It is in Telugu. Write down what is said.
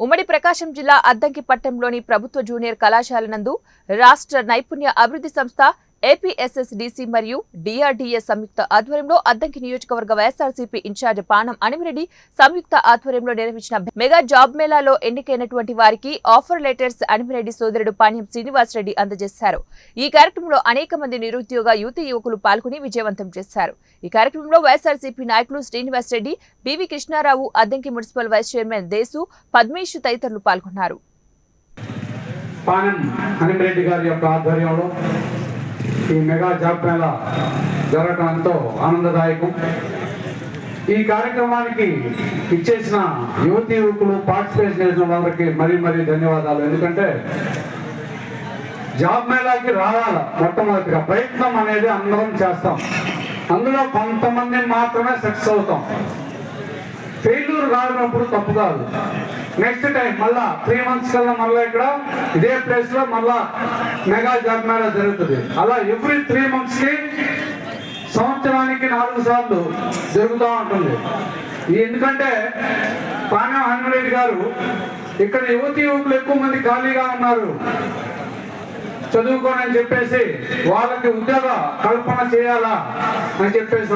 ఉమ్మడి ప్రకాశం జిల్లా అద్దంకి పట్టణంలోని ప్రభుత్వ జూనియర్ కళాశాల నందు రాష్ట్ర నైపుణ్య అభివృద్ధి సంస్థ ఏపీఎస్ఎస్డీసీ మరియు డిఆర్డీఏ సంయుక్త ఆధ్వర్యంలో అద్దంకి నియోజకవర్గ వైఎస్ఆర్సీపీ ఇన్ఛార్జ్ పానం అనిమిరెడ్డి సంయుక్త ఆధ్వర్యంలో నిర్వహించిన మెగా జాబ్ మేళాలో ఎన్నికైనటువంటి వారికి ఆఫర్ లెటర్స్ అనిమిరెడ్డి సోదరుడు పాణ్యం శ్రీనివాసరెడ్డి అందజేశారు. ఈ కార్యక్రమంలో అనేక మంది నిరుద్యోగ యువకులు పాల్గొని విజయవంతం చేశారు. ఈ కార్యక్రమంలో వైఎస్ఆర్సీపీ నాయకులు Srinivasa Reddy, BV Krishna Rao, Addanki municipal vice chairman Desu, Padmesh తదితరులు పాల్గొన్నారు. పానం అనిమిరెడ్డి గారి యొక్క ఆధ్వర్యంలో ఈ మెగా జాబ్ మేళా జరగడం ఎంతో ఆనందదాయకం. ఈ కార్యక్రమానికి ఇచ్చేసిన యువకులు పార్టిసిపేషన్ చేసిన వారికి మరీ ధన్యవాదాలు. ఎందుకంటే జాబ్ మేళాకి రావాలా, మొట్టమొదటిగా ప్రయత్నం అనేది అందరం చేస్తాం. అందులో కొంతమంది మాత్రమే సక్సెస్ అవుతాం. ఫెయిల్యూర్ రానప్పుడు తప్పు కాదు. నెక్స్ట్ టైం మళ్ళా 3 months కల్లా మళ్ళీ ఇక్కడ ఇదే ప్లేస్ లో మళ్ళా మెగా జాబ్ మేళా జరుగుతుంది. అలా ఎవ్రీ 3 months కి సంవత్సరానికి 4 సార్లు జరుగుతూ ఉంటుంది. ఎందుకంటే పాణ్యం అనిమిరెడ్డి గారు ఇక్కడ యువకులు ఎక్కువ మంది ఖాళీగా ఉన్నారు, చదువుకోనని చెప్పేసి వాళ్ళకి ఉద్యోగ కల్పన చేయాలా అని చెప్పేసి